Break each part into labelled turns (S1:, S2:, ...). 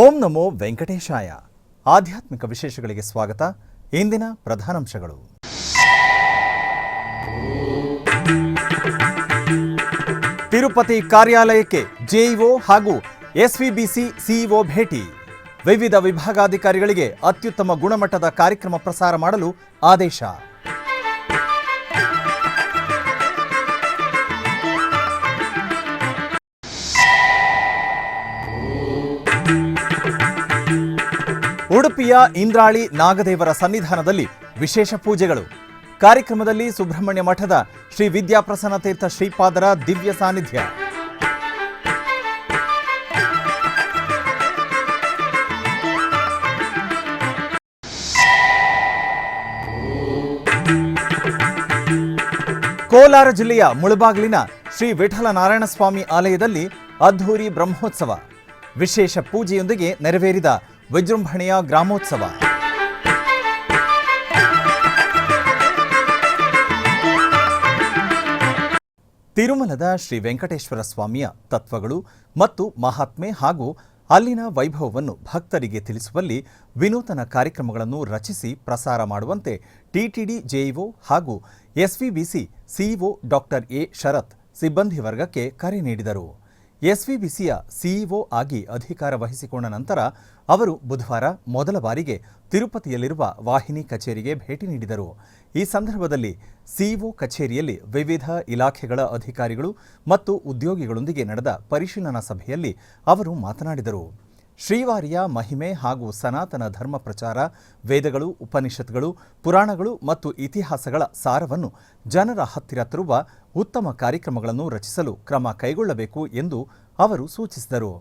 S1: ಓಂ ನಮೋ ವೆಂಕಟೇಶಾಯ. ಆಧ್ಯಾತ್ಮಿಕ ವಿಶೇಷಗಳಿಗೆ ಸ್ವಾಗತ. ಇಂದಿನ ಪ್ರಧಾನಾಂಶಗಳು. ತಿರುಪತಿ ಕಾರ್ಯಾಲಯಕ್ಕೆ ಜೆಇಒ ಹಾಗೂ ಎಸ್ವಿಬಿಸಿ ಸಿಇಒ ಭೇಟಿ. ವಿವಿಧ ವಿಭಾಗಾಧಿಕಾರಿಗಳಿಗೆ ಅತ್ಯುತ್ತಮ ಗುಣಮಟ್ಟದ ಕಾರ್ಯಕ್ರಮ ಪ್ರಸಾರ ಮಾಡಲು ಆದೇಶ. ಉಡುಪಿಯ ಇಂದ್ರಾಳಿ ನಾಗದೇವರ ಸನ್ನಿಧಾನದಲ್ಲಿ ವಿಶೇಷ ಪೂಜೆಗಳು. ಕಾರ್ಯಕ್ರಮದಲ್ಲಿ ಸುಬ್ರಹ್ಮಣ್ಯ ಮಠದ ಶ್ರೀ ವಿದ್ಯಾಪ್ರಸನ್ನ ತೀರ್ಥ ಶ್ರೀಪಾದರ ದಿವ್ಯ ಸಾನ್ನಿಧ್ಯ. ಕೋಲಾರ ಜಿಲ್ಲೆಯ ಮುಳಬಾಗಿಲಿನ ಶ್ರೀ ವಿಠಲ ನಾರಾಯಣ ಸ್ವಾಮಿ ಆಲಯದಲ್ಲಿ ಅದ್ಧೂರಿ ಬ್ರಹ್ಮೋತ್ಸವ. ವಿಶೇಷ ಪೂಜೆಯೊಂದಿಗೆ ನೆರವೇರಿದ ವಿಜೃಂಭಣೆಯ ಗ್ರಾಮೋತ್ಸವ. ತಿರುಮಲದ ಶ್ರೀ ವೆಂಕಟೇಶ್ವರ ಸ್ವಾಮಿಯ ತತ್ವಗಳು ಮತ್ತು ಮಹಾತ್ಮೆ ಹಾಗೂ ಅಲ್ಲಿನ ವೈಭವವನ್ನು ಭಕ್ತರಿಗೆ ತಿಳಿಸುವಲ್ಲಿ ವಿನೂತನ ಕಾರ್ಯಕ್ರಮಗಳನ್ನು ರಚಿಸಿ ಪ್ರಸಾರ ಮಾಡುವಂತೆ ಟಿಟಿಡಿ ಜೆಇಒ ಹಾಗೂ ಎಸ್ವಿಬಿಸಿ ಸಿಇಒ ಡಾಕ್ಟರ್ ಎ ಶರತ್ ಸಿಬ್ಬಂದಿ ವರ್ಗಕ್ಕೆ ಕರೆ ನೀಡಿದರು. ಎಸ್ವಿಬಿಸಿಯ ಸಿಇಒ ಆಗಿ ಅಧಿಕಾರ ವಹಿಸಿಕೊಂಡ ನಂತರ ಅವರು ಬುಧವಾರ ಮೊದಲ ಬಾರಿಗೆ ತಿರುಪತಿಯಲ್ಲಿರುವ ವಾಹಿನಿ ಕಚೇರಿಗೆ ಭೇಟಿ ನೀಡಿದರು. ಈ ಸಂದರ್ಭದಲ್ಲಿ ಸಿಇಒ ಕಚೇರಿಯಲ್ಲಿ ವಿವಿಧ ಇಲಾಖೆಗಳ ಅಧಿಕಾರಿಗಳು ಮತ್ತು ಉದ್ಯೋಗಿಗಳೊಂದಿಗೆ ನಡೆದ ಪರಿಶೀಲನಾ ಸಭೆಯಲ್ಲಿ ಅವರು ಮಾತನಾಡಿದರು. ಶ್ರೀವಾರಿಯ ಮಹಿಮೆ ಹಾಗೂ ಸನಾತನ ಧರ್ಮ ಪ್ರಚಾರ, ವೇದಗಳು, ಉಪನಿಷತ್ಗಳು, ಪುರಾಣಗಳು ಮತ್ತು ಇತಿಹಾಸಗಳ ಸಾರವನ್ನು ಜನರ ಹತ್ತಿರ ತರುವ ಉತ್ತಮ ಕಾರ್ಯಕ್ರಮಗಳನ್ನು ರಚಿಸಲು ಕ್ರಮ ಕೈಗೊಳ್ಳಬೇಕು ಎಂದು ಅವರು ಸೂಚಿಸಿದರು.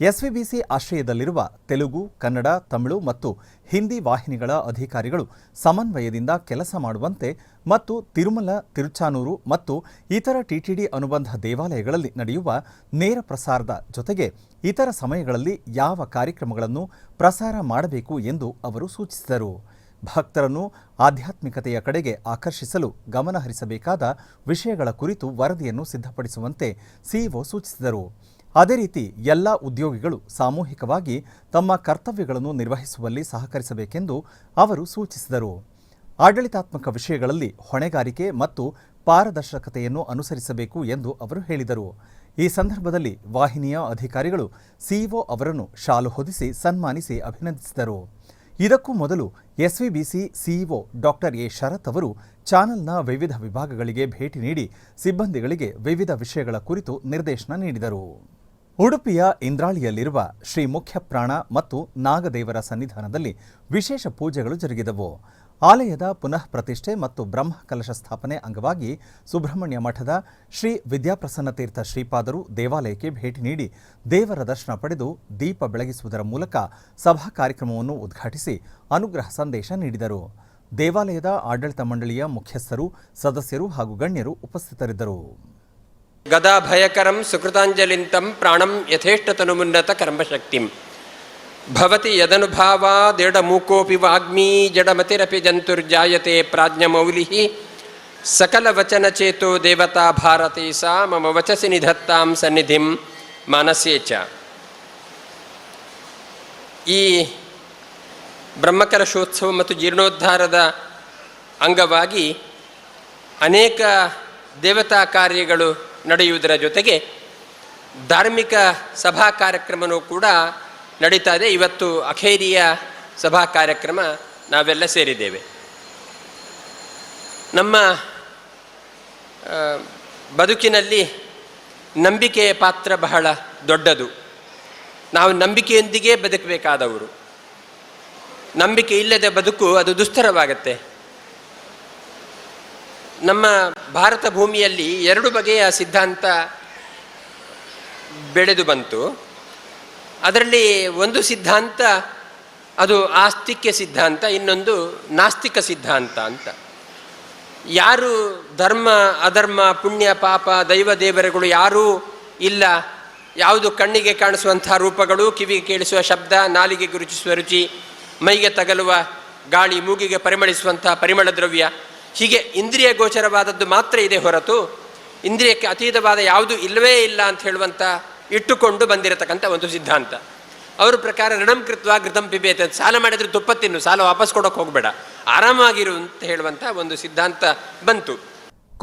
S1: ಎಸ್ವಿಬಿಸಿ ಆಶ್ರಯದಲ್ಲಿರುವ ತೆಲುಗು, ಕನ್ನಡ, ತಮಿಳು ಮತ್ತು ಹಿಂದಿ ವಾಹಿನಿಗಳ ಅಧಿಕಾರಿಗಳು ಸಮನ್ವಯದಿಂದ ಕೆಲಸ ಮಾಡುವಂತೆ ಮತ್ತು ತಿರುಮಲ, ತಿರುಚಾನೂರು ಮತ್ತು ಇತರ ಟಿಟಿಡಿ ಅನುಬಂಧ ದೇವಾಲಯಗಳಲ್ಲಿ ನಡೆಯುವ ನೇರ ಪ್ರಸಾರದ ಜೊತೆಗೆ ಇತರ ಸಮಯಗಳಲ್ಲಿ ಯಾವ ಕಾರ್ಯಕ್ರಮಗಳನ್ನು ಪ್ರಸಾರ ಮಾಡಬೇಕು ಎಂದು ಅವರು ಸೂಚಿಸಿದರು. ಭಕ್ತರನ್ನು ಆಧ್ಯಾತ್ಮಿಕತೆಯ ಕಡೆಗೆ ಆಕರ್ಷಿಸಲು ಗಮನಹರಿಸಬೇಕಾದ ವಿಷಯಗಳ ಕುರಿತು ವರದಿಯನ್ನು ಸಿದ್ಧಪಡಿಸುವಂತೆ ಸಿಇಒ ಸೂಚಿಸಿದರು. ಅದೇ ರೀತಿ ಎಲ್ಲ ಉದ್ಯೋಗಿಗಳು ಸಾಮೂಹಿಕವಾಗಿ ತಮ್ಮ ಕರ್ತವ್ಯಗಳನ್ನು ನಿರ್ವಹಿಸುವಲ್ಲಿ ಸಹಕರಿಸಬೇಕೆಂದು ಅವರು ಸೂಚಿಸಿದರು. ಆಡಳಿತಾತ್ಮಕ ವಿಷಯಗಳಲ್ಲಿ ಹೊಣೆಗಾರಿಕೆ ಮತ್ತು ಪಾರದರ್ಶಕತೆಯನ್ನು ಅನುಸರಿಸಬೇಕು ಎಂದು ಅವರು ಹೇಳಿದರು. ಈ ಸಂದರ್ಭದಲ್ಲಿ ವಾಹಿನಿಯ ಅಧಿಕಾರಿಗಳು ಸಿಇಒ ಅವರನ್ನು ಶಾಲು ಹೊದಿಸಿ ಸನ್ಮಾನಿಸಿ ಅಭಿನಂದಿಸಿದರು. ಇದಕ್ಕೂ ಮೊದಲು ಎಸ್ವಿಬಿಸಿ ಸಿಇಒ ಡಾಕ್ಟರ್ ಎ ಶರತ್ ಅವರು ಚಾನೆಲ್ನ ವಿವಿಧ ವಿಭಾಗಗಳಿಗೆ ಭೇಟಿ ನೀಡಿ ಸಿಬ್ಬಂದಿಗಳಿಗೆ ವಿವಿಧ ವಿಷಯಗಳ ಕುರಿತು ನಿರ್ದೇಶನ ನೀಡಿದರು. ಉಡುಪಿಯ ಇಂದ್ರಾಳಿಯಲ್ಲಿರುವ ಶ್ರೀ ಮುಖ್ಯ ಪ್ರಾಣ ಮತ್ತು ನಾಗದೇವರ ಸನ್ನಿಧಾನದಲ್ಲಿ ವಿಶೇಷ ಪೂಜೆಗಳು ಜರುಗಿದವು. ಆಲಯದ ಪುನಃ ಪ್ರತಿಷ್ಠೆ ಮತ್ತು ಬ್ರಹ್ಮ ಕಲಶ ಸ್ಥಾಪನೆ ಅಂಗವಾಗಿ ಸುಬ್ರಹ್ಮಣ್ಯ ಮಠದ ಶ್ರೀ ವಿದ್ಯಾಪ್ರಸನ್ನ ತೀರ್ಥ ಶ್ರೀಪಾದರು ದೇವಾಲಯಕ್ಕೆ ಭೇಟಿ ನೀಡಿ ದೇವರ ದರ್ಶನ ಪಡೆದು ದೀಪ ಬೆಳಗಿಸುವುದರ ಮೂಲಕ ಸಭಾ ಕಾರ್ಯಕ್ರಮವನ್ನು ಉದ್ಘಾಟಿಸಿ ಅನುಗ್ರಹ ಸಂದೇಶ ನೀಡಿದರು. ದೇವಾಲಯದ ಆಡಳಿತ ಮಂಡಳಿಯ ಮುಖ್ಯಸ್ಥರು, ಸದಸ್ಯರು ಹಾಗೂ ಗಣ್ಯರು ಉಪಸ್ಥಿತರಿದ್ದರು.
S2: ಗದಾ ಭಯಕರಂ ಸುಕೃತಾಂಜಲಿಂತಂ ಪ್ರಾಣಂ ಯಥೇಷ್ಟತನುಮುನ್ನತ ಕರ್ಮಶಕ್ತಿಂ ಭವತಿ ಯದನುಭಾವಾದೇಡ ಮೂಕೋಪಿ ವಾಗ್ಮೀ ಜಡಮತಿರಪಿ ಜಂತುರ್ಜಾಯತೆ ಪ್ರಾಜ್ಞಮೌಲಿಃ ಸಕಲವಚನಚೇತೋ ದೇವತಾ ಭಾರತಿ ಸಾ ಮಮ ವಚಸಿ ನಿಧತ್ತಾಂ ಸನ್ನಿಧಿಂ ಮಾನಸೇ ಚ. ಈ ಬ್ರಹ್ಮಕಲಶೋತ್ಸವ ಮತ್ತು ಜೀರ್ಣೋದ್ಧಾರದ ಅಂಗವಾಗಿ ಅನೇಕ ದೇವತಾ ಕಾರ್ಯಗಳು ನಡೆಯುವುದರ ಜೊತೆಗೆ ಧಾರ್ಮಿಕ ಸಭಾ ಕಾರ್ಯಕ್ರಮವೂ ಕೂಡ ನಡೀತಾ ಇದೆ. ಇವತ್ತು ಅಖೇರಿಯ ಸಭಾ ಕಾರ್ಯಕ್ರಮ ನಾವೆಲ್ಲ ಸೇರಿದ್ದೇವೆ. ನಮ್ಮ ಬದುಕಿನಲ್ಲಿ ನಂಬಿಕೆಯ ಪಾತ್ರ ಬಹಳ ದೊಡ್ಡದು. ನಾವು ನಂಬಿಕೆಯೊಂದಿಗೆ ಬದುಕಬೇಕಾದವರು. ನಂಬಿಕೆ ಇಲ್ಲದ ಬದುಕು ಅದು ದುಸ್ತರವಾಗತ್ತೆ. ನಮ್ಮ ಭಾರತ ಭೂಮಿಯಲ್ಲಿ ಎರಡು ಬಗೆಯ ಸಿದ್ಧಾಂತ ಬೆಳೆದು ಬಂತು. ಅದರಲ್ಲಿ ಒಂದು ಸಿದ್ಧಾಂತ ಅದು ಆಸ್ತಿಕ್ಯ ಸಿದ್ಧಾಂತ, ಇನ್ನೊಂದು ನಾಸ್ತಿಕ ಸಿದ್ಧಾಂತ ಅಂತ. ಯಾರು ಧರ್ಮ ಅಧರ್ಮ, ಪುಣ್ಯ ಪಾಪ, ದೈವ ದೇವರುಗಳು ಯಾರೂ ಇಲ್ಲ, ಯಾವುದು ಕಣ್ಣಿಗೆ ಕಾಣಿಸುವಂಥ ರೂಪಗಳು, ಕಿವಿಗೆ ಕೇಳಿಸುವ ಶಬ್ದ, ನಾಲಿಗೆಗೆ ರುಚಿಸುವ ರುಚಿ, ಮೈಗೆ ತಗಲುವ ಗಾಳಿ, ಮೂಗಿಗೆ ಪರಿಮಳಿಸುವಂಥ ಪರಿಮಳ ದ್ರವ್ಯ, ಹೀಗೆ ಇಂದ್ರಿಯ ಗೋಚರವಾದದ್ದು ಮಾತ್ರ ಇದೆ ಹೊರತು ಇಂದ್ರಿಯಕ್ಕೆ ಅತೀತವಾದ ಯಾವುದು ಇಲ್ಲವೇ ಇಲ್ಲ ಅಂತ ಹೇಳುವಂಥ ಇಟ್ಟುಕೊಂಡು ಬಂದಿರತಕ್ಕಂಥ ಒಂದು ಸಿದ್ಧಾಂತ. ಅವ್ರ ಪ್ರಕಾರ ಋಣಂ ಕೃತ್ವ ಘೃತಂ ಪಿಬೇತ್, ಅಂತ ಸಾಲ ಮಾಡಿದರೆ ತುಪ್ಪ ತಿನ್ನು, ಸಾಲ ವಾಪಸ್ ಕೊಡೋಕೆ ಹೋಗಬೇಡ, ಆರಾಮಾಗಿರು ಅಂತ ಹೇಳುವಂಥ ಒಂದು ಸಿದ್ಧಾಂತ ಬಂತು.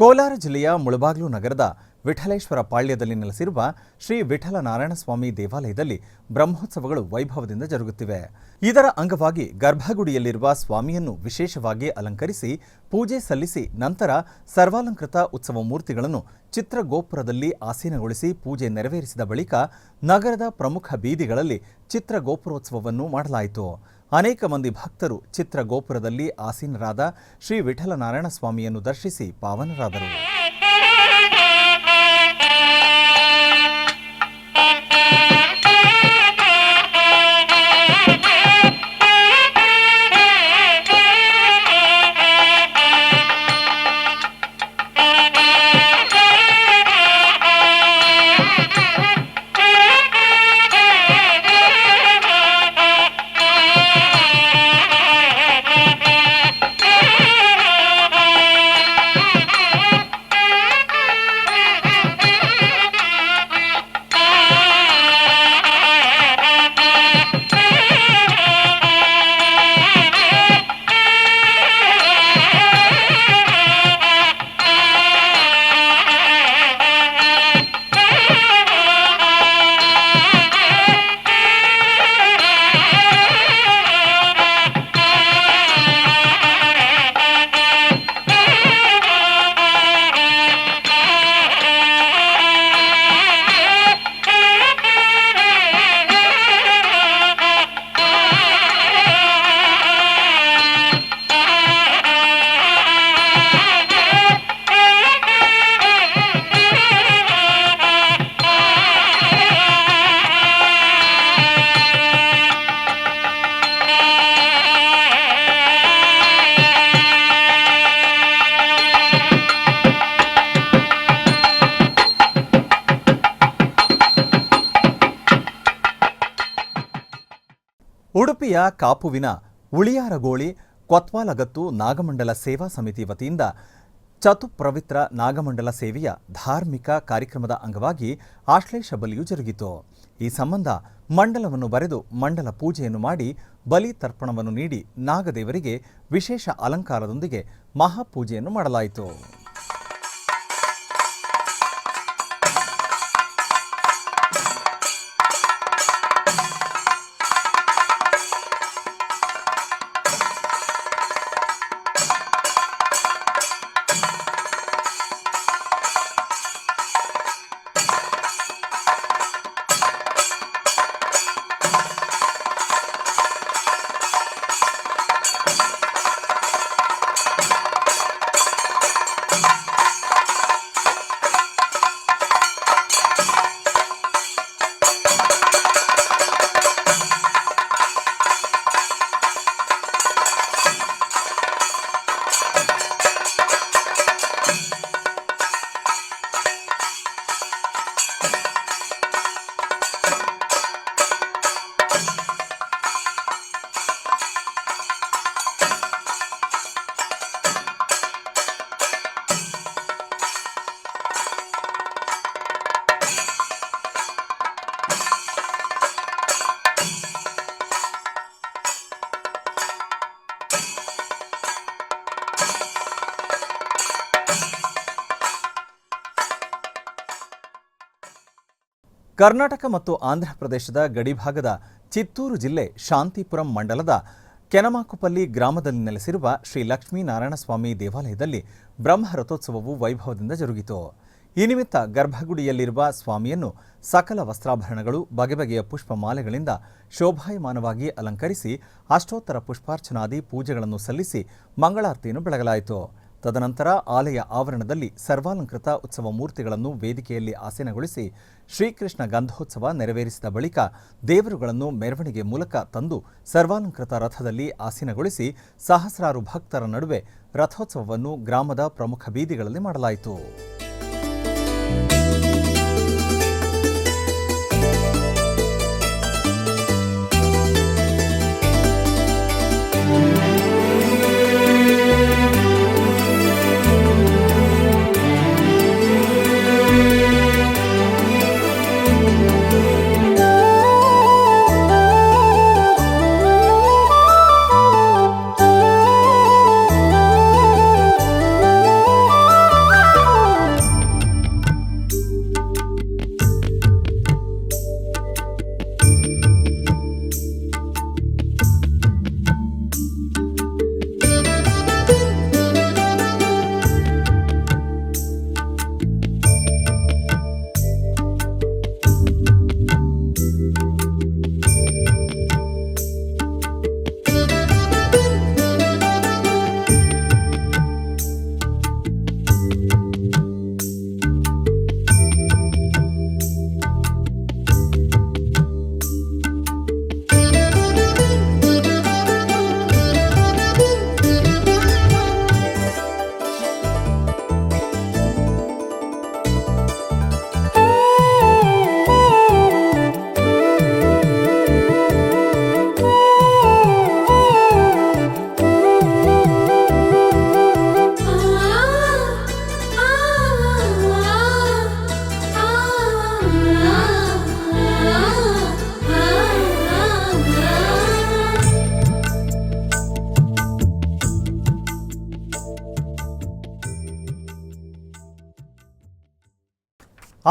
S1: ಕೋಲಾರ ಜಿಲ್ಲೆಯ ಮುಳಬಾಗ್ಲು ನಗರದ ವಿಠಲೇಶ್ವರ ಪಾಳ್ಯದಲ್ಲಿ ನೆಲೆಸಿರುವ ಶ್ರೀ ವಿಠಲ ನಾರಾಯಣ ಸ್ವಾಮಿ ದೇವಾಲಯದಲ್ಲಿ ಬ್ರಹ್ಮೋತ್ಸವಗಳು ವೈಭವದಿಂದ ಜರುಗುತ್ತಿವೆ. ಇದರ ಅಂಗವಾಗಿ ಗರ್ಭಗುಡಿಯಲ್ಲಿರುವ ಸ್ವಾಮಿಯನ್ನು ವಿಶೇಷವಾಗಿ ಅಲಂಕರಿಸಿ ಪೂಜೆ ಸಲ್ಲಿಸಿ ನಂತರ ಸರ್ವಾಲಂಕೃತ ಉತ್ಸವ ಮೂರ್ತಿಗಳನ್ನು ಚಿತ್ರಗೋಪುರದಲ್ಲಿ ಆಸೀನಗೊಳಿಸಿ ಪೂಜೆ ನೆರವೇರಿಸಿದ ಬಳಿಕ ನಗರದ ಪ್ರಮುಖ ಬೀದಿಗಳಲ್ಲಿ ಚಿತ್ರಗೋಪುರೋತ್ಸವವನ್ನು ಮಾಡಲಾಯಿತು. ಅನೇಕ ಮಂದಿ ಭಕ್ತರು ಚಿತ್ರಗೋಪುರದಲ್ಲಿ ಆಸೀನರಾದ ಶ್ರೀ ವಿಠಲ ನಾರಾಯಣ ಸ್ವಾಮಿಯನ್ನು ದರ್ಶಿಸಿ ಪಾವನರಾದರು. ಉಡುಪಿಯ ಕಾಪುವಿನ ಉಳಿಯಾರಗೋಳಿ ಕೊತ್ವಾಲಗತ್ತು ನಾಗಮಂಡಲ ಸೇವಾ ಸಮಿತಿ ವತಿಯಿಂದ ಚತುಪ್ರವಿತ್ರ ನಾಗಮಂಡಲ ಸೇವೆಯ ಧಾರ್ಮಿಕ ಕಾರ್ಯಕ್ರಮದ ಅಂಗವಾಗಿ ಆಶ್ಲೇಷ ಬಲಿಯು ಜರುಗಿತು. ಈ ಸಂಬಂಧ ಮಂಡಲವನ್ನು ಬರೆದು ಮಂಡಲ ಪೂಜೆಯನ್ನು ಮಾಡಿ ಬಲಿ ತರ್ಪಣವನ್ನು ನೀಡಿ ನಾಗದೇವರಿಗೆ ವಿಶೇಷ ಅಲಂಕಾರದೊಂದಿಗೆ ಮಹಾಪೂಜೆಯನ್ನು ಮಾಡಲಾಯಿತು. ಕರ್ನಾಟಕ ಮತ್ತು ಆಂಧ್ರಪ್ರದೇಶದ ಗಡಿಭಾಗದ ಚಿತ್ತೂರು ಜಿಲ್ಲೆ ಶಾಂತಿಪುರಂ ಮಂಡಲದ ಕೆನಮಾಕುಪಲ್ಲಿ ಗ್ರಾಮದಲ್ಲಿ ನೆಲೆಸಿರುವ ಶ್ರೀ ಲಕ್ಷ್ಮೀನಾರಾಯಣ ಸ್ವಾಮಿ ದೇವಾಲಯದಲ್ಲಿ ಬ್ರಹ್ಮರಥೋತ್ಸವವು ವೈಭವದಿಂದ ಜರುಗಿತು. ಈ ನಿಮಿತ್ತ ಗರ್ಭಗುಡಿಯಲ್ಲಿರುವ ಸ್ವಾಮಿಯನ್ನು ಸಕಲ ವಸ್ತ್ರಾಭರಣಗಳು ಬಗೆ ಬಗೆಯ ಪುಷ್ಪಮಾಲೆಗಳಿಂದ ಶೋಭಾಯಮಾನವಾಗಿ ಅಲಂಕರಿಸಿ ಅಷ್ಟೋತ್ತರ ಪುಷ್ಪಾರ್ಚನಾದಿ ಪೂಜೆಗಳನ್ನು ಸಲ್ಲಿಸಿ ಮಂಗಳಾರತಿಯನ್ನು ಬೆಳಗಲಾಯಿತು. ತದನಂತರ ಆಲಯ ಆವರಣದಲ್ಲಿ ಸರ್ವಾಲಂಕೃತ ಉತ್ಸವ ಮೂರ್ತಿಗಳನ್ನು ವೇದಿಕೆಯಲ್ಲಿ ಆಸೀನಗೊಳಿಸಿ ಶ್ರೀಕೃಷ್ಣ ಗಂಧೋತ್ಸವ ನೆರವೇರಿಸಿದ ಬಳಿಕ ದೇವರುಗಳನ್ನು ಮೆರವಣಿಗೆ ಮೂಲಕ ತಂದು ಸರ್ವಾಲಂಕೃತ ರಥದಲ್ಲಿ ಆಸೀನಗೊಳಿಸಿ ಸಹಸ್ರಾರು ಭಕ್ತರ ನಡುವೆ ರಥೋತ್ಸವವನ್ನು ಗ್ರಾಮದ ಪ್ರಮುಖ ಬೀದಿಗಳಲ್ಲಿ ಮಾಡಲಾಯಿತು.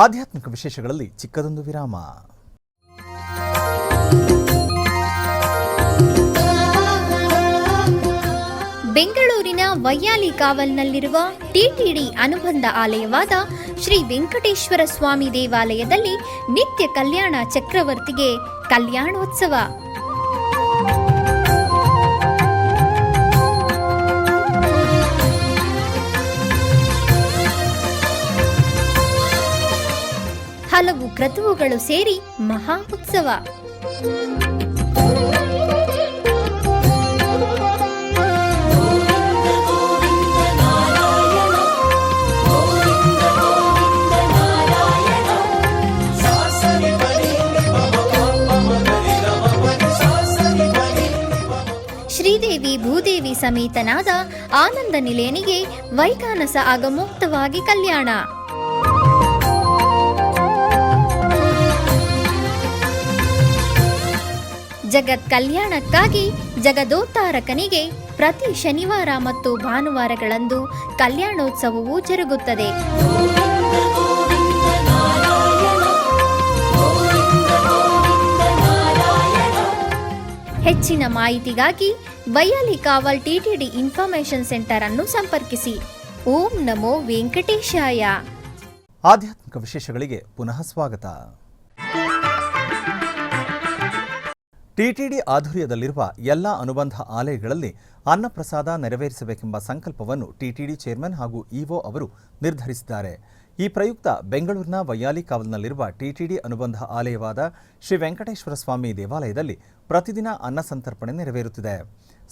S1: ಆಧ್ಯಾತ್ಮಿಕ ವಿಶೇಷಗಳಲ್ಲಿ ಚಿಕ್ಕದೊಂದು ವಿರಾಮ.
S3: ಬೆಂಗಳೂರಿನ ವೈಯಾಲಿ ಕಾವಲ್ನಲ್ಲಿರುವ ಟಿಟಿಡಿ ಅನುಬಂಧ ಆಲಯವಾದ ಶ್ರೀ ವೆಂಕಟೇಶ್ವರ ಸ್ವಾಮಿ ದೇವಾಲಯದಲ್ಲಿ ನಿತ್ಯ ಕಲ್ಯಾಣ ಚಕ್ರವರ್ತಿಗೆ ಕಲ್ಯಾಣೋತ್ಸವ. ಹಲವು ಕ್ರತುವುಗಳು ಸೇರಿ ಮಹಾ ಉತ್ಸವ. ಶ್ರೀದೇವಿ ಭೂದೇವಿ ಸಮೇತನಾದ ಆನಂದ ನಿಲಯನಿಗೆ ವೈಖಾನಸ ಆಗಮೋಕ್ತವಾಗಿ ಕಲ್ಯಾಣ. ಜಗತ್ ಕಲ್ಯಾಣಕ್ಕಾಗಿ ಜಗದೋತ್ತಾರಕನಿಗೆ ಪ್ರತಿ ಶನಿವಾರ ಮತ್ತು ಭಾನುವಾರಗಳಂದು ಕಲ್ಯಾಣೋತ್ಸವವು ಜರುಗುತ್ತದೆ. ಹೆಚ್ಚಿನ ಮಾಹಿತಿಗಾಗಿ ವೈಯಾಲಿ ಕಾವಲ್ ಟಿಟಿಡಿ ಇನ್ಫಾರ್ಮೇಶನ್ ಸೆಂಟರ್ ಅನ್ನು ಸಂಪರ್ಕಿಸಿ. ಓಂ ನಮೋ ವೆಂಕಟೇಶಾಯ.
S1: ಆಧ್ಯಾತ್ಮಿಕ ವಿಶೇಷಗಳಿಗೆ ಪುನಃ ಸ್ವಾಗತ. ಟಿಟಿಡಿ ಆಧ್ವರ್ಯದಲ್ಲಿರುವ ಎಲ್ಲ ಅನುಬಂಧ ಆಲಯಗಳಲ್ಲಿ ಅನ್ನಪ್ರಸಾದ ನೆರವೇರಿಸಬೇಕೆಂಬ ಸಂಕಲ್ಪವನ್ನು ಟಿಟಿಡಿ ಚೇರ್ಮನ್ ಹಾಗೂ ಇಒ ಅವರು ನಿರ್ಧರಿಸಿದ್ದಾರೆ. ಈ ಪ್ರಯುಕ್ತ ಬೆಂಗಳೂರಿನ ವೈಯಾಲಿ ಕಾವಲ್ನಲ್ಲಿರುವ ಟಿಟಿಡಿ ಅನುಬಂಧ ಆಲಯವಾದ ಶ್ರೀ ವೆಂಕಟೇಶ್ವರ ಸ್ವಾಮಿ ದೇವಾಲಯದಲ್ಲಿ ಪ್ರತಿದಿನ ಅನ್ನ ಸಂತರ್ಪಣೆ ನೆರವೇರುತ್ತಿದೆ.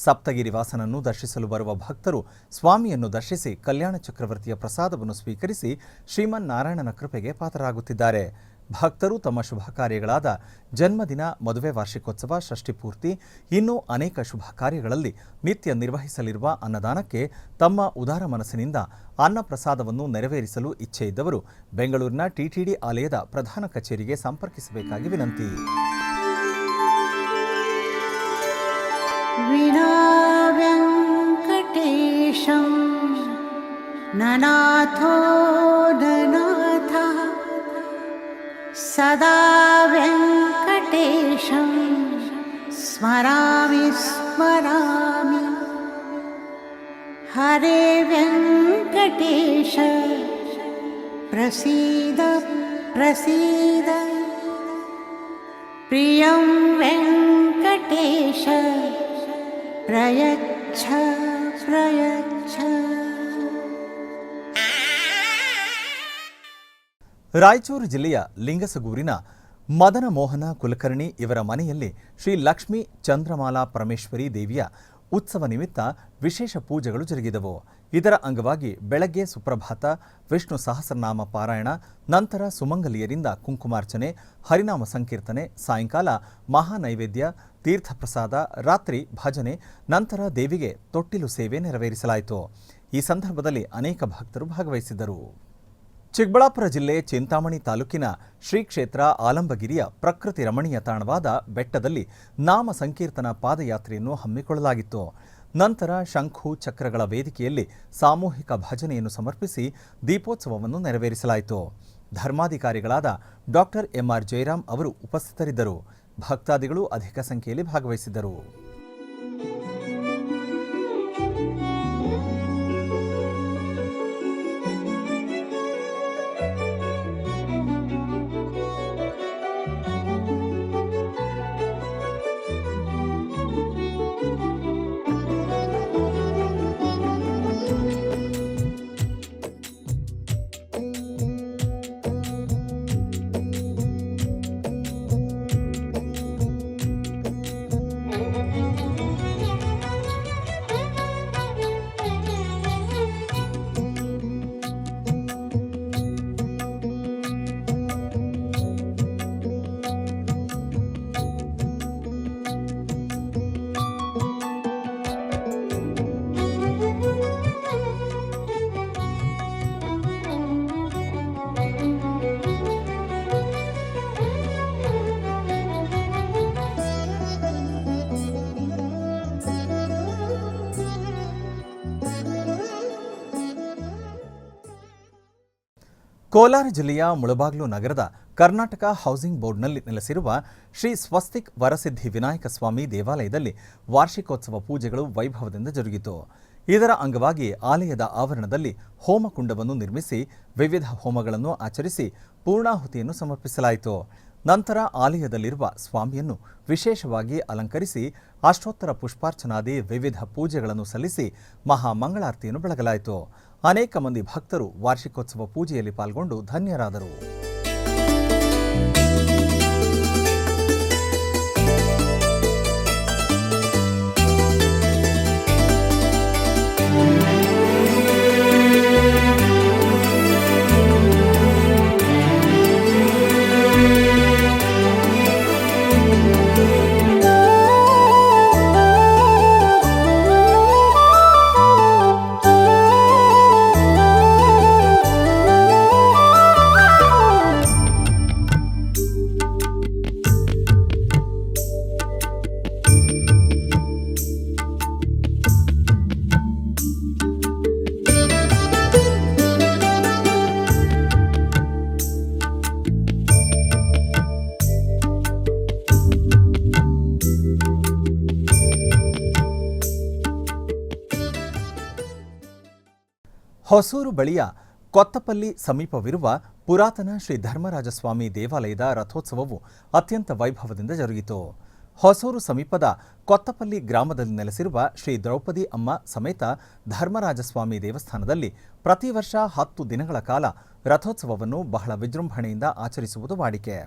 S1: ಸಪ್ತಗಿರಿ ವಾಸನನ್ನು ದರ್ಶಿಸಲು ಬರುವ ಭಕ್ತರು ಸ್ವಾಮಿಯನ್ನು ದರ್ಶಿಸಿ ಕಲ್ಯಾಣ ಚಕ್ರವರ್ತಿಯ ಪ್ರಸಾದವನ್ನು ಸ್ವೀಕರಿಸಿ ಶ್ರೀಮನ್ನಾರಾಯಣನ ಕೃಪೆಗೆ ಪಾತ್ರರಾಗುತ್ತಿದ್ದಾರೆ. ಭಕ್ತರು ತಮ್ಮ ಶುಭ ಕಾರ್ಯಗಳಾದ ಜನ್ಮದಿನ, ಮದುವೆ ವಾರ್ಷಿಕೋತ್ಸವ, ಷಷ್ಠಿಪೂರ್ತಿ ಇನ್ನೂ ಅನೇಕ ಶುಭ ಕಾರ್ಯಗಳಲ್ಲಿ ನಿತ್ಯ ನಿರ್ವಹಿಸಲಿರುವ ಅನ್ನದಾನಕ್ಕೆ ತಮ್ಮ ಉದಾರ ಮನಸ್ಸಿನಿಂದ ಅನ್ನ ಪ್ರಸಾದವನ್ನು ನೆರವೇರಿಸಲು ಇಚ್ಛೆ ಇದ್ದವರು ಬೆಂಗಳೂರಿನ ಟಿಟಿಡಿ ಆಲಯದ ಪ್ರಧಾನ ಕಚೇರಿಗೆ ಸಂಪರ್ಕಿಸಬೇಕಾಗಿ ವಿನಂತಿ.
S4: ಸದಾ ವೆಂಕಟೇಶಂ ಸ್ಮರಾಮಿ ಸ್ಮರಾಮಿ. ಹರೇ ವೆಂಕಟೇಶ ಪ್ರಸೀದ ಪ್ರಸೀದ. ಪ್ರಿಯಂ ವೆಂಕಟೇಶ ಪ್ರಯಚ್ಛ ಪ್ರಯಚ್ಛ.
S1: ರಾಯಚೂರು ಜಿಲ್ಲೆಯ ಲಿಂಗಸಗೂರಿನ ಮದನ ಮೋಹನ ಕುಲಕರ್ಣಿ ಇವರ ಮನೆಯಲ್ಲಿ ಶ್ರೀ ಲಕ್ಷ್ಮೀ ಚಂದ್ರಮಾಲಾ ಪರಮೇಶ್ವರಿ ದೇವಿಯ ಉತ್ಸವ ನಿಮಿತ್ತ ವಿಶೇಷ ಪೂಜೆಗಳು ಜರುಗಿದವು. ಇದರ ಅಂಗವಾಗಿ ಬೆಳಗ್ಗೆ ಸುಪ್ರಭಾತ, ವಿಷ್ಣು ಸಹಸ್ರನಾಮ ಪಾರಾಯಣ, ನಂತರ ಸುಮಂಗಲಿಯರಿಂದ ಕುಂಕುಮಾರ್ಚನೆ, ಹರಿನಾಮ ಸಂಕೀರ್ತನೆ, ಸಾಯಂಕಾಲ ಮಹಾನೈವೇದ್ಯ, ತೀರ್ಥಪ್ರಸಾದ, ರಾತ್ರಿ ಭಜನೆ, ನಂತರ ದೇವಿಗೆ ತೊಟ್ಟಿಲು ಸೇವೆ ನೆರವೇರಿಸಲಾಯಿತು. ಈ ಸಂದರ್ಭದಲ್ಲಿ ಅನೇಕ ಭಕ್ತರು ಭಾಗವಹಿಸಿದ್ದರು. ಚಿಕ್ಕಬಳ್ಳಾಪುರ ಜಿಲ್ಲೆ ಚಿಂತಾಮಣಿ ತಾಲೂಕಿನ ಶ್ರೀ ಕ್ಷೇತ್ರ ಆಲಂಬಗಿರಿಯ ಪ್ರಕೃತಿ ರಮಣೀಯ ತಾಣವಾದ ಬೆಟ್ಟದಲ್ಲಿ ನಾಮ ಸಂಕೀರ್ತನಾ ಪಾದಯಾತ್ರೆಯನ್ನು ಹಮ್ಮಿಕೊಳ್ಳಲಾಗಿತ್ತು. ನಂತರ ಶಂಖು ಚಕ್ರಗಳ ವೇದಿಕೆಯಲ್ಲಿ ಸಾಮೂಹಿಕ ಭಜನೆಯನ್ನು ಸಮರ್ಪಿಸಿ ದೀಪೋತ್ಸವವನ್ನು ನೆರವೇರಿಸಲಾಯಿತು. ಧರ್ಮಾಧಿಕಾರಿಗಳಾದ ಡಾಕ್ಟರ್ ಎಂಆರ್ ಜಯರಾಮ್ ಅವರು ಉಪಸ್ಥಿತರಿದ್ದರು. ಭಕ್ತಾದಿಗಳು ಅಧಿಕ ಸಂಖ್ಯೆಯಲ್ಲಿ ಭಾಗವಹಿಸಿದ್ದರು. ಕೋಲಾರ ಜಿಲ್ಲೆಯ ಮುಳಬಾಗಿಲು ನಗರದ ಕರ್ನಾಟಕ ಹೌಸಿಂಗ್ ಬೋರ್ಡ್ನಲ್ಲಿ ನೆಲೆಸಿರುವ ಶ್ರೀ ಸ್ವಸ್ತಿಕ್ ವರಸಿದ್ಧಿ ವಿನಾಯಕ ಸ್ವಾಮಿ ದೇವಾಲಯದಲ್ಲಿ ವಾರ್ಷಿಕೋತ್ಸವ ಪೂಜೆಗಳು ವೈಭವದಿಂದ ಜರುಗಿತು. ಇದರ ಅಂಗವಾಗಿ ಆಲಯದ ಆವರಣದಲ್ಲಿ ಹೋಮಕುಂಡವನ್ನು ನಿರ್ಮಿಸಿ ವಿವಿಧ ಹೋಮಗಳನ್ನು ಆಚರಿಸಿ ಪೂರ್ಣಾಹುತಿಯನ್ನು ಸಮರ್ಪಿಸಲಾಯಿತು. ನಂತರ ಆಲಯದಲ್ಲಿರುವ ಸ್ವಾಮಿಯನ್ನು ವಿಶೇಷವಾಗಿ ಅಲಂಕರಿಸಿ ಅಷ್ಟೋತ್ತರ ಪುಷ್ಪಾರ್ಚನಾದಿ ವಿವಿಧ ಪೂಜೆಗಳನ್ನು ಸಲ್ಲಿಸಿ ಮಹಾಮಂಗಳಾರತಿಯನ್ನು ಬೆಳಗಲಾಯಿತು. ಅನೇಕ ಮಂದಿ ಭಕ್ತರು ವಾರ್ಷಿಕೋತ್ಸವ ಪೂಜೆಯಲ್ಲಿ ಪಾಲ್ಗೊಂಡು ಧನ್ಯರಾದರು. ಹೊಸೂರು ಬಳಿಯ ಕೊತ್ತಪಲ್ಲಿ ಸಮೀಪವಿರುವ ಪುರಾತನ ಶ್ರೀ ಧರ್ಮರಾಜಸ್ವಾಮಿ ದೇವಾಲಯದ ರಥೋತ್ಸವವು ಅತ್ಯಂತ ವೈಭವದಿಂದ ಜರುಗಿತು. ಹೊಸೂರು ಸಮೀಪದ ಕೊತ್ತಪಲ್ಲಿ ಗ್ರಾಮದಲ್ಲಿ ನೆಲೆಸಿರುವ ಶ್ರೀ ದ್ರೌಪದಿ ಅಮ್ಮ ಸಮೇತ ಧರ್ಮರಾಜಸ್ವಾಮಿ ದೇವಸ್ಥಾನದಲ್ಲಿ ಪ್ರತಿ ವರ್ಷ 10 ದಿನಗಳ ಕಾಲ ರಥೋತ್ಸವವನ್ನು ಬಹಳ ವಿಜೃಂಭಣೆಯಿಂದ ಆಚರಿಸುವುದು ವಾಡಿಕೆ.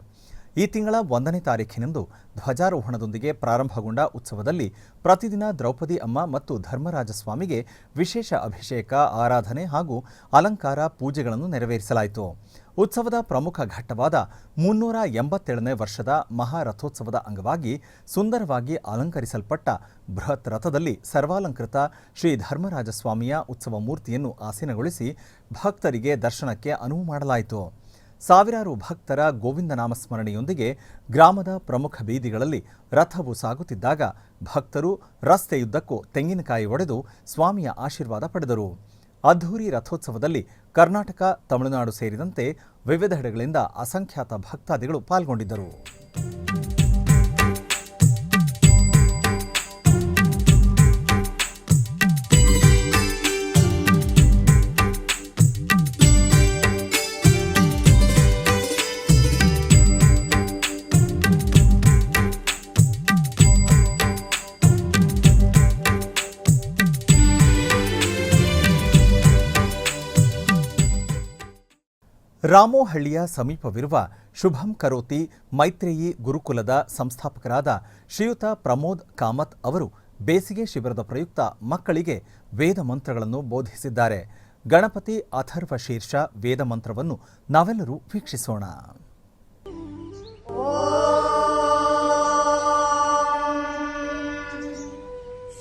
S1: ಈ ತಿಂಗಳ 1ನೇ ತಾರೀಖಿನಂದು ಧ್ವಜಾರೋಹಣದೊಂದಿಗೆ ಪ್ರಾರಂಭಗೊಂಡ ಉತ್ಸವದಲ್ಲಿ ಪ್ರತಿದಿನ ದ್ರೌಪದಿ ಅಮ್ಮ ಮತ್ತು ಧರ್ಮರಾಜಸ್ವಾಮಿಗೆ ವಿಶೇಷ ಅಭಿಷೇಕ, ಆರಾಧನೆ ಹಾಗೂ ಅಲಂಕಾರ ಪೂಜೆಗಳನ್ನು ನೆರವೇರಿಸಲಾಯಿತು. ಉತ್ಸವದ ಪ್ರಮುಖ ಘಟ್ಟವಾದ 387ನೇ ವರ್ಷದ ಮಹಾರಥೋತ್ಸವದ ಅಂಗವಾಗಿ ಸುಂದರವಾಗಿ ಅಲಂಕರಿಸಲ್ಪಟ್ಟ ಬೃಹತ್ ರಥದಲ್ಲಿ ಸರ್ವಾಲಂಕೃತ ಶ್ರೀ ಧರ್ಮರಾಜಸ್ವಾಮಿಯ ಉತ್ಸವ ಮೂರ್ತಿಯನ್ನು ಆಸೀನಗೊಳಿಸಿ ಭಕ್ತರಿಗೆ ದರ್ಶನಕ್ಕೆ ಅನುವು ಮಾಡಲಾಯಿತು. ಸಾವಿರಾರು ಭಕ್ತರ ಗೋವಿಂದ ನಾಮಸ್ಮರಣೆಯೊಂದಿಗೆ ಗ್ರಾಮದ ಪ್ರಮುಖ ಬೀದಿಗಳಲ್ಲಿ ರಥವು ಸಾಗುತ್ತಿದ್ದಾಗ ಭಕ್ತರು ರಸ್ತೆಯುದ್ದಕ್ಕೂ ತೆಂಗಿನಕಾಯಿ ಒಡೆದು ಸ್ವಾಮಿಯ ಆಶೀರ್ವಾದ ಪಡೆದರು. ಅದ್ಧೂರಿ ರಥೋತ್ಸವದಲ್ಲಿ ಕರ್ನಾಟಕ, ತಮಿಳುನಾಡು ಸೇರಿದಂತೆ ವಿವಿಧೆಡೆಗಳಿಂದ ಅಸಂಖ್ಯಾತ ಭಕ್ತಾದಿಗಳು ಪಾಲ್ಗೊಂಡಿದ್ದರು. ರಾಮೋಹಳ್ಳಿಯ ಸಮೀಪವಿರುವ ಶುಭಂ ಕರೋತಿ ಮೈತ್ರೇಯಿ ಗುರುಕುಲದ ಸಂಸ್ಥಾಪಕರಾದ ಶ್ರೀಯುತ ಪ್ರಮೋದ್ ಕಾಮತ್ ಅವರು ಬೇಸಿಗೆ ಶಿಬಿರದ ಪ್ರಯುಕ್ತ ಮಕ್ಕಳಿಗೆ ವೇದ ಮಂತ್ರಗಳನ್ನು ಬೋಧಿಸಿದ್ದಾರೆ. ಗಣಪತಿ ಅಥರ್ವ ಶೀರ್ಷ ವೇದ ಮಂತ್ರವನ್ನು ನಾವೆಲ್ಲರೂ ವೀಕ್ಷಿಸೋಣ.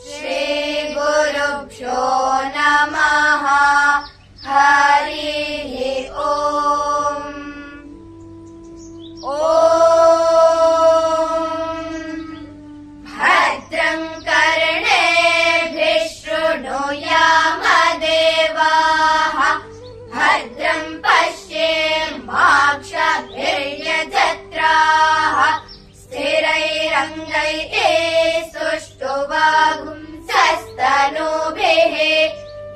S5: ಶ್ರೀ ಗುರುಭ್ಯೋ ನಮಃ. ಹರಿ ಓಂ. ಭದ್ರಂ ಕರ್ಣೇಭಿಃ ಶೃಣುಯಾಮ ದೇವಾಃ. ಭದ್ರಂ ಪಶ್ಯೇಮಾಕ್ಷಭಿರ್ಯಜತ್ರಾಃ. ಸ್ಥಿರೈರಂಗೈಃ ಸುಷ್ಠುವಾಗುಂಸಸ್ತನೂಭಿಃ.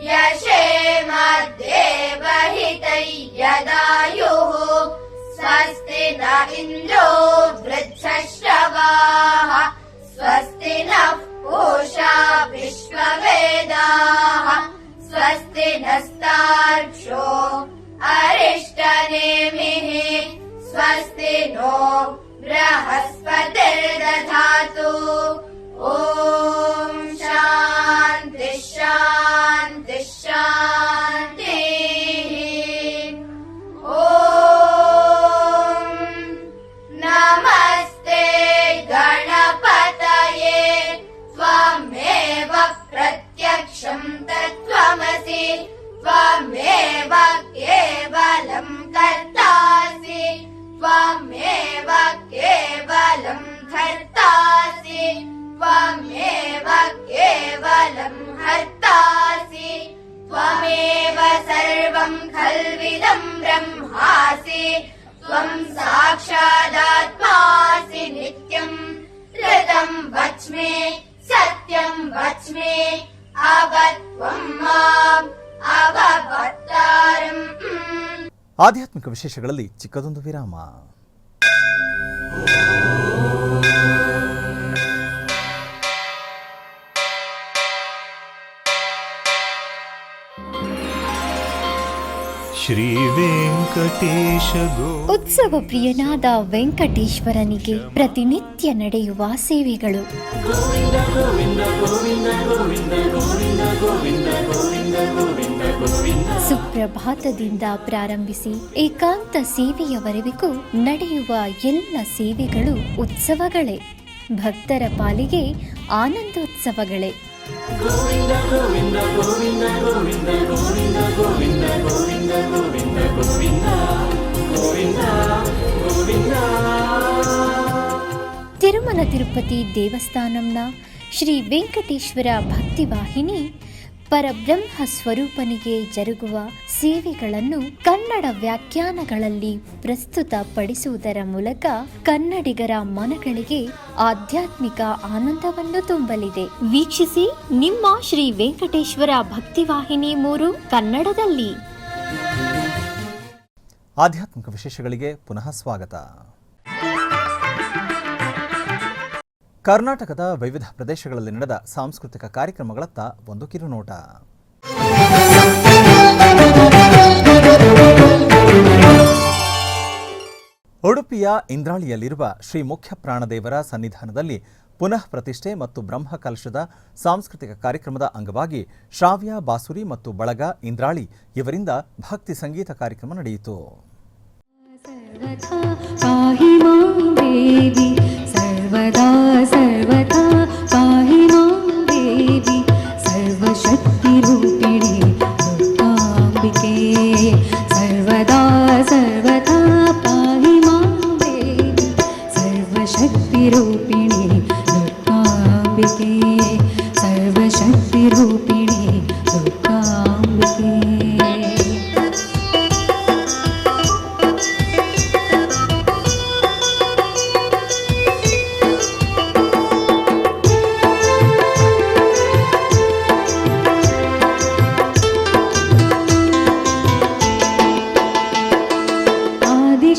S5: ಯಶೇಮದ್ದೇವಹಿತೈರ್ಯದಾಯುಃ. ಸ್ವಸ್ತಿ ನ ಇಂದ್ರೋ ವೃದ್ಧಶ್ರವಾಃ. ಸ್ವಸ್ತಿ ನಃ ಪೂಷಾ ವಿಶ್ವವೇದಾಃ. ಸ್ವಸ್ತಿ ನಸ್ತಾರ್ಕ್ಷ್ಯೋ ಅರಿಷ್ಟನೇಮಿಃ. ಸ್ವಸ್ತಿ ನೋ ಬೃಹಸ್ಪತಿರ್ದಧಾತು. ಓಂ ಶಾಂತಿ ಶಾಂತಿ ಶಾಂತಿ. ಓಂ ನಮಸ್ತೆ ಗಣಪತಯೇ. ತ್ವಮೇವ ಪ್ರತ್ಯಕ್ಷಂ ತತ್ತ್ವಮಸಿ. ತ್ವಮೇವ ಕೇವಲಂ ಕರ್ತಾಸಿ. ತ್ವಮೇವ ಕೇವಲಂ ಧರ್ತಾಸಿ. ತ್ವಮೇವ ಕೇವಲಂ ಹರ್ತಾಸಿ. ತ್ವಮೇವ सर्वं खल्विदं ब्रह्मासि त्वं साक्षादात्मासि नित्यम् ऋतं वच्मे सत्यं वच्मे अवत्वं माम् अववत्तारम्.
S1: ಆಧ್ಯಾತ್ಮಿಕ ವಿಶೇಷಗಳಲ್ಲಿ ಚಿಕ್ಕದೊಂದು ವಿರಾಮ.
S6: ಶ್ರೀ ವೆಂಕಟೇಶ
S3: ಉತ್ಸವ ಪ್ರಿಯನಾದ ವೆಂಕಟೇಶ್ವರನಿಗೆ ಪ್ರತಿನಿತ್ಯ ನಡೆಯುವ ಸೇವೆಗಳು. ಸುಪ್ರಭಾತದಿಂದ ಪ್ರಾರಂಭಿಸಿ ಏಕಾಂತ ಸೇವೆಯವರೆಗೂ ನಡೆಯುವ ಎಲ್ಲ ಸೇವೆಗಳು ಉತ್ಸವಗಳೇ. ಭಕ್ತರ ಪಾಲಿಗೆ ಆನಂದೋತ್ಸವಗಳೇ. ತಿರುಮಲ ತಿರುಪತಿ ದೇವಸ್ಥಾನಂನ ಶ್ರೀ ವೆಂಕಟೇಶ್ವರ ಭಕ್ತಿವಾಹಿನಿ ಪರಬ್ರಹ್ಮ ಸ್ವರೂಪನಿಗೆ ಜರುಗುವ ಸೇವೆಗಳನ್ನು ಕನ್ನಡ ವ್ಯಾಖ್ಯಾನಗಳಲ್ಲಿ ಪ್ರಸ್ತುತಪಡಿಸುವುದರ ಮೂಲಕ ಕನ್ನಡಿಗರ ಮನಗಳಿಗೆ ಆಧ್ಯಾತ್ಮಿಕ ಆನಂದವನ್ನು ತುಂಬಲಿದೆ. ವೀಕ್ಷಿಸಿ ನಿಮ್ಮ ಶ್ರೀ ವೆಂಕಟೇಶ್ವರ ಭಕ್ತಿವಾಹಿನಿ 3 ಕನ್ನಡದಲ್ಲಿ.
S1: ಆಧ್ಯಾತ್ಮಿಕ ವಿಶೇಷಗಳಿಗೆ ಪುನಃ ಸ್ವಾಗತ. ಕರ್ನಾಟಕದ ವಿವಿಧ ಪ್ರದೇಶಗಳಲ್ಲಿ ನಡೆದ ಸಾಂಸ್ಕೃತಿಕ ಕಾರ್ಯಕ್ರಮಗಳತ್ತ ಒಂದು ಕಿರುನೋಟ. ಉಡುಪಿಯ ಇಂದ್ರಾಳಿಯಲ್ಲಿರುವ ಶ್ರೀ ಮುಖ್ಯ ಪ್ರಾಣದೇವರ ಸನ್ನಿಧಾನದಲ್ಲಿ ಪುನಃ ಪ್ರತಿಷ್ಠೆ ಮತ್ತು ಬ್ರಹ್ಮ ಕಲಶದ ಸಾಂಸ್ಕೃತಿಕ ಕಾರ್ಯಕ್ರಮದ ಅಂಗವಾಗಿ ಶ್ರಾವ್ಯ ಬಾಸುರಿ ಮತ್ತು ಬಳಗ ಇಂದ್ರಾಳಿ ಇವರಿಂದ ಭಕ್ತಿ ಸಂಗೀತ ಕಾರ್ಯಕ್ರಮ ನಡೆಯಿತು.
S7: पाहि मां देवी सर्वदा सर्वथा पाहि मां देवी सर्वशक्तिरूपिणी दुर्गाम्बिके सर्वदा सर्वथा पाहि मां देवी सर्वशक्तिरूपिणी दुर्गाम्बिके सर्वशक्तिरूपिणी दुर्गाम्बिके.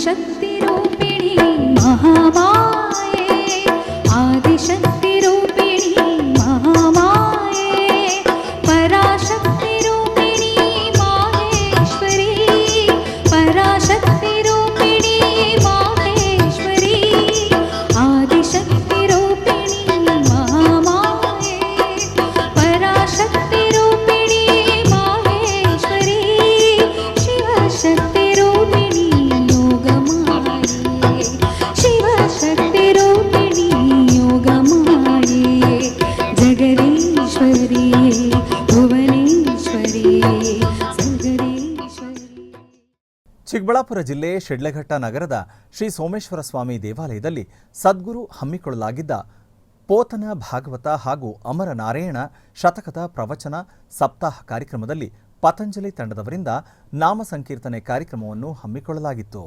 S7: आदिशक्तिरूपिणी महामाये आदिशक्तिरूपिणी महामाये पराशक्तिरूपिणी माहेश्वरी पराशक्तिरूपिणी माहेश्वरी आदिशक्तिरूपिणी महामाये पराशक्तिरूपिणी माहेश्वरी शिवशक्तिरूपिणी शिवशक्तिरूपिणी योगमाये जगदीश्वरी भुवनेश्वरी सगरेश्वरी.
S1: ಚಿಕ್ಕಬಳ್ಳಾಪುರ ಜಿಲ್ಲೆ ಶಿಡ್ಲಘಟ್ಟ ನಗರದ ಶ್ರೀ ಸೋಮೇಶ್ವರ ಸ್ವಾಮಿ ದೇವಾಲಯದಲ್ಲಿ ಸದ್ಗುರು ಹಮ್ಮಿಕೊಳ್ಳಲಾಗಿದ್ದ ಪೋತನ ಭಾಗವತ ಹಾಗೂ ಅಮರ ನಾರಾಯಣ ಶತಕದ ಪ್ರವಚನ ಸಪ್ತಾಹ ಕಾರ್ಯಕ್ರಮದಲ್ಲಿ ಪತಂಜಲಿ ತಂಡದವರಿಂದ ನಾಮ ಸಂಕೀರ್ತನೆ ಕಾರ್ಯಕ್ರಮವನ್ನು ಹಮ್ಮಿಕೊಳ್ಳಲಾಗಿತ್ತು.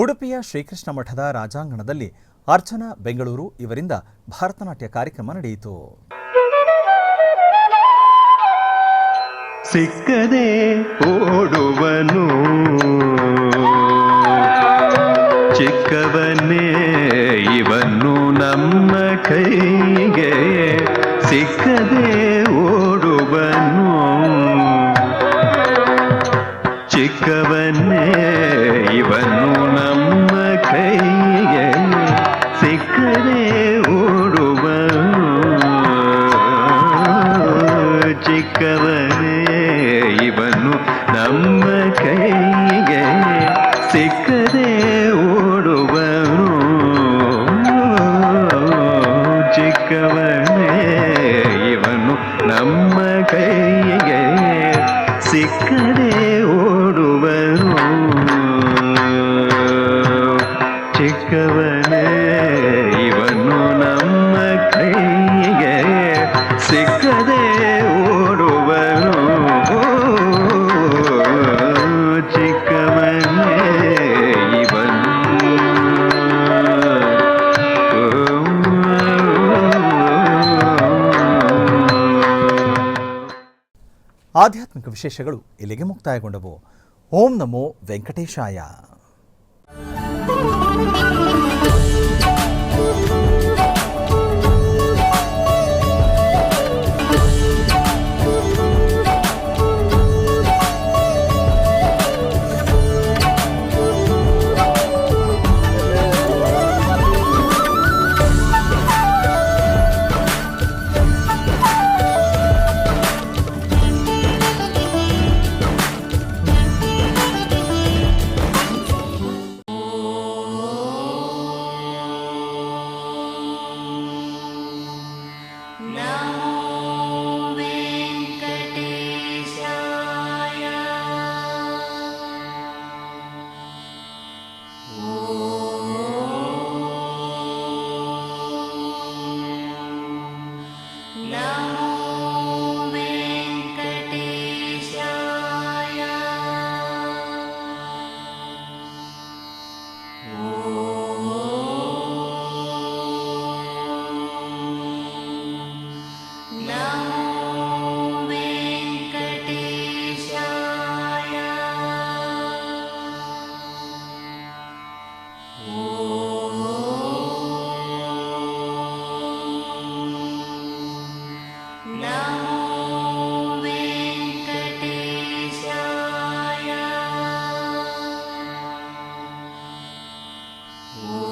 S1: ಉಡುಪಿಯ ಶ್ರೀಕೃಷ್ಣ ಮಠದ ರಾಜಾಂಗಣದಲ್ಲಿ ಅರ್ಚನಾ ಬೆಂಗಳೂರು ಇವರಿಂದ ಭರತನಾಟ್ಯ ಕಾರ್ಯಕ್ರಮ ನಡೆಯಿತು.
S6: ಸಿಕ್ಕದೆ ಓಡುವನು
S8: ಚಿಕ್ಕವನೇ ಇವನು ನಮ್ಮ ಕೈಗೆ ಸಿಕ್ಕದೆ ಓಡುವನು. ಚಿಕ್ಕವನೇ ಇವನು ನಮ್ಮ ಕೈಗೆ ಸಿಕ್ಕದೆ ಓಡುವನು. ಚಿಕ್ಕವನೇ ಇವನು ನಮ್ಮ ಕೈಗೆ ಸಿಕ್ಕದೆ ಓಡುವನು. ಚಿಕ್ಕವನೇ ಇವನು ನಮ್ಮ ಕೈಗೆ ಸಿಕ್ಕದೆ ಓಡುವನು. ಚಿಕ್ಕವನೇ ಇವನು ನಮ್ಮ ಕೈಗೆ ಸಿಕ್ಕದೆ ಓಡುವನು. ಚಿಕ್ಕವನೇ ಇವನು.
S1: ಆಧ್ಯಾತ್ಮಿಕ ವಿಶೇಷಗಳು ಇಲ್ಲಿಗೆ ಮುಕ್ತಾಯಗೊಂಡವು. ಓಂ ನಮೋ ವೆಂಕಟೇಶಾಯ.
S5: ॐ